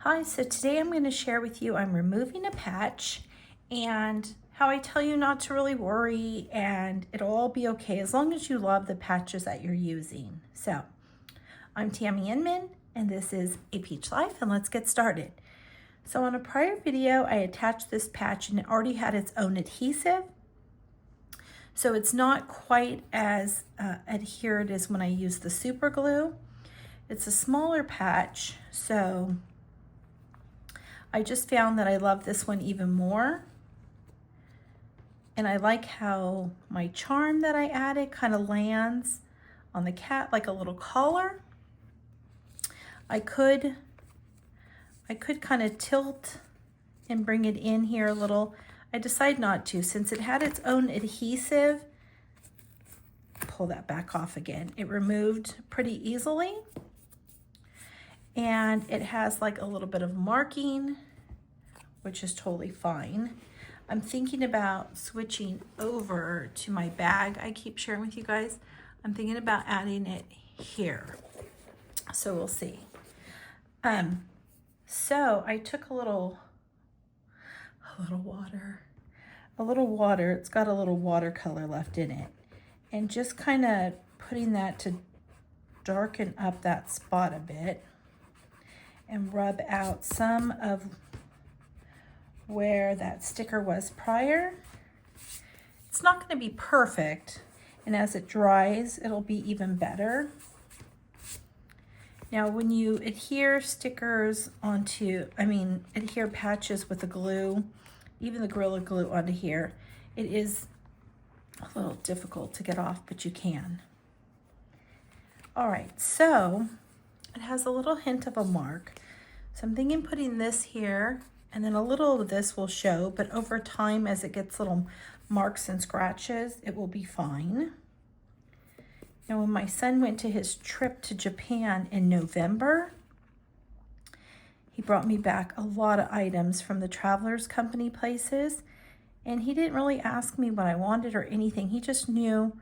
Hi, so today I'm going to share with you I'm removing a patch and how I tell you not to really worry and it'll all be okay as long as you love the patches that you're using. So I'm Tammy Inman and this is A Peach Life, and let's get started. So on a prior video I attached this patch and it already had its own adhesive. So it's not quite as adhered as when I use the super glue. It's a smaller patch, so I just found that I love this one even more. And I like how my charm that I added kind of lands on the cat like a little collar. I could kind of tilt and bring it in here a little. I decided not to since it had its own adhesive. Pull that back off again. It removed pretty easily. And it has like a little bit of marking, which is totally fine. I'm thinking about switching over to my bag I keep sharing with you guys. I'm thinking about adding it here. So we'll see. So I took a little water. It's got a little watercolor left in it. And just kind of putting that to darken up that spot a bit and rub out some of where that sticker was prior. It's not going to be perfect, and as it dries, it'll be even better. Now, when you adhere stickers adhere patches with the glue, even the Gorilla Glue onto here, it is a little difficult to get off, but you can. All right, so it has a little hint of a mark. So I'm thinking putting this here, and then a little of this will show, but over time as it gets little marks and scratches, it will be fine. Now when my son went to his trip to Japan in November, he brought me back a lot of items from the Travelers Company places, and he didn't really ask me what I wanted or anything. He just knew,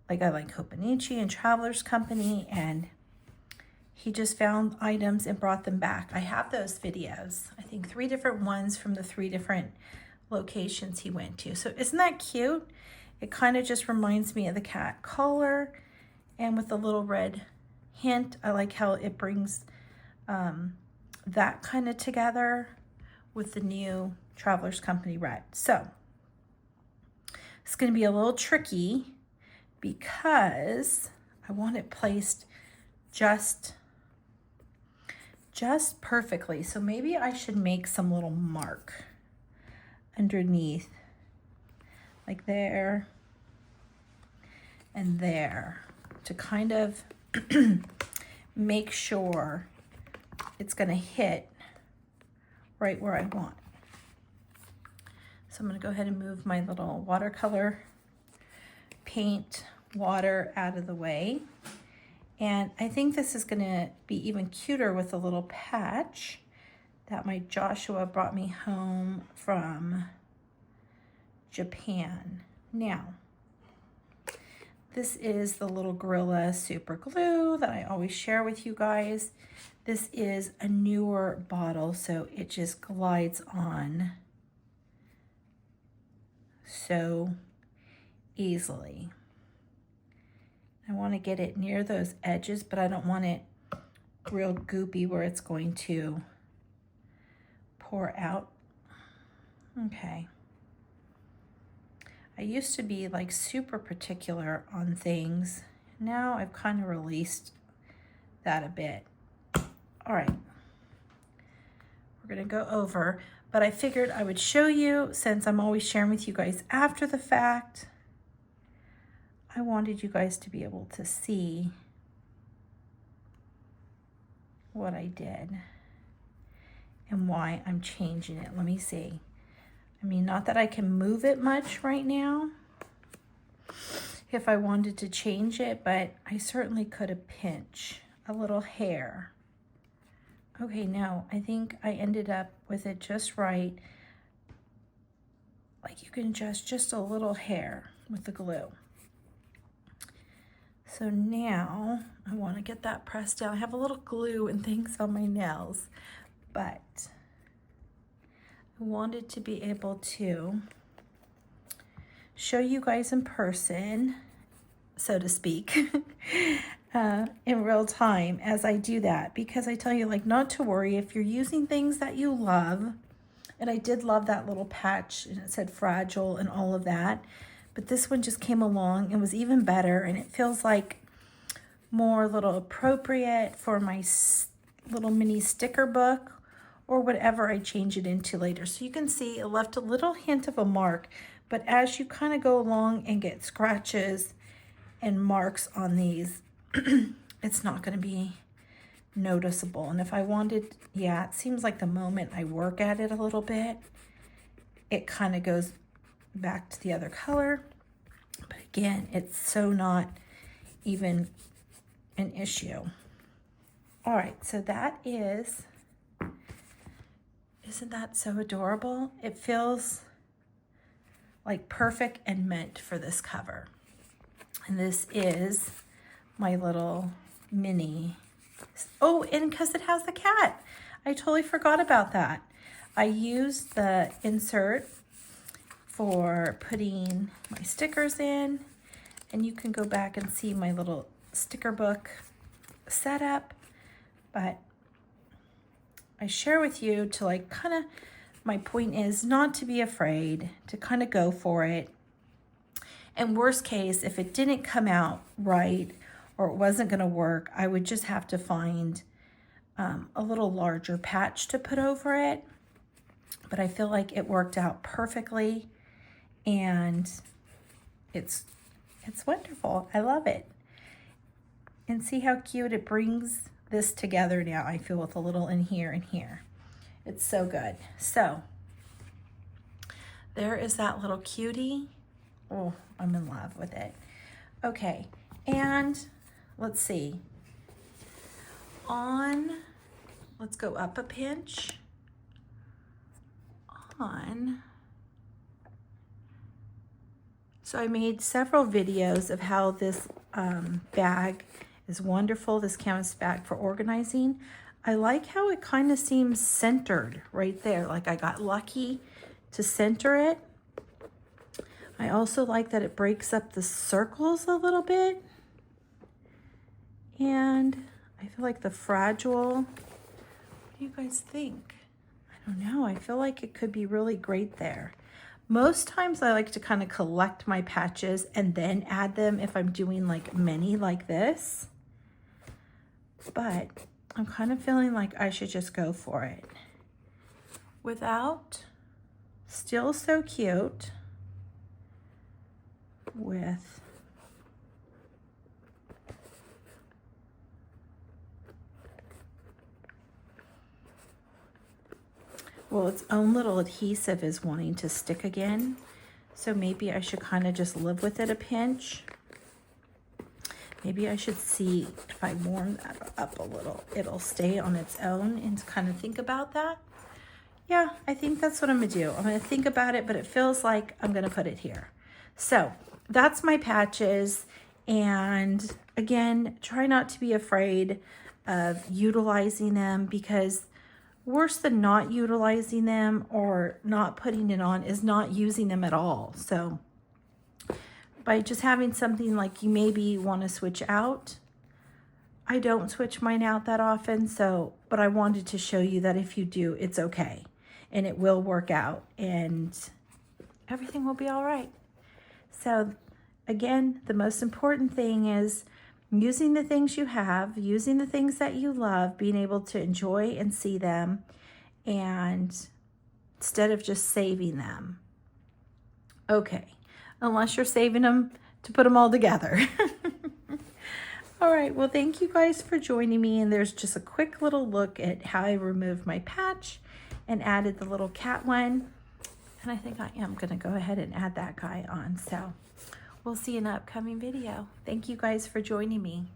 like, I like Hobonichi and Travelers Company, and he just found items and brought them back. I have those videos. I think 3 different ones from the 3 different locations he went to. So isn't that cute? It kind of just reminds me of the cat collar, and with the little red hint, I like how it brings that kind of together with the new Travelers Company red. So it's going to be a little tricky because I want it placed just perfectly. So maybe I should make some little mark underneath, like there and there, to kind of make sure it's going to hit right where I want. So I'm going to go ahead and move my little watercolor paint water out of the way. And I think this is going to be even cuter with a little patch that my Joshua brought me home from Japan. Now, this is the little Gorilla Super Glue that I always share with you guys. This is a newer bottle, so it just glides on so easily. I want to get it near those edges, but I don't want it real goopy where it's going to pour out. Okay. I used to be like super particular on things. Now I've kind of released that a bit. All right. We're going to go over, but I figured I would show you since I'm always sharing with you guys after the fact. I wanted you guys to be able to see what I did and why I'm changing it. Let me see. I mean, not that I can move it much right now if I wanted to change it, but I certainly could have pinched a little hair. Okay, no, I think I ended up with it just right. Like you can just a little hair with the glue. So now I want to get that pressed down. I have a little glue and things on my nails, but I wanted to be able to show you guys in person, so to speak, in real time as I do that, because I tell you, like, not to worry if you're using things that you love. And I did love that little patch, and it said fragile and all of that, but this one just came along and was even better, and it feels like more little appropriate for my little mini sticker book or whatever I change it into later. So you can see it left a little hint of a mark, but as you kind of go along and get scratches and marks on these, it's not going to be noticeable. And if I wanted, yeah, it seems like the moment I work at it a little bit, it kind of goes back to the other color. But again, it's so not even an issue. All right, so that is, isn't that so adorable? It feels like perfect and meant for this cover. And this is my little mini. Oh, and because it has the cat, I totally forgot about that. I used the insert for putting my stickers in, and you can go back and see my little sticker book setup, but I share with you to, like, kind of, my point is not to be afraid, to kind of go for it. And worst case, if it didn't come out right or it wasn't going to work, I would just have to find a little larger patch to put over it. But I feel like it worked out perfectly, and it's wonderful. I love it. And see how cute it brings this together now, I feel, with a little in here and here. It's so good. So there is that little cutie. Oh, I'm in love with it. Okay, and let's see. Let's go up a pinch. So I made several videos of how this bag is wonderful, this canvas bag for organizing. I like how it kind of seems centered right there, like I got lucky to center it. I also like that it breaks up the circles a little bit. And I feel like the fragile, what do you guys think? I don't know, I feel like it could be really great there. Most times I like to kind of collect my patches and then add them if I'm doing like many like this. But I'm kind of feeling like I should just go for it. Without, still so cute, with well, its own little adhesive is wanting to stick again. So maybe I should kind of just live with it a pinch. Maybe I should see if I warm that up a little, it'll stay on its own, and kind of think about that. Yeah, I think that's what I'm gonna do. I'm gonna think about it, but it feels like I'm gonna put it here. So that's my patches. And again, try not to be afraid of utilizing them, because worse than not utilizing them or not putting it on is not using them at all. So by just having something like you maybe want to switch out, I don't switch mine out that often, so, but I wanted to show you that if you do, it's okay and it will work out and everything will be all right. So again, the most important thing is using the things you have, using the things that you love, being able to enjoy and see them, and instead of just saving them. Okay, unless you're saving them to put them all together. All right, well, thank you guys for joining me. And there's just a quick little look at how I removed my patch and added the little cat one. And I think I am gonna go ahead and add that guy on. So we'll see you in an upcoming video. Thank you guys for joining me.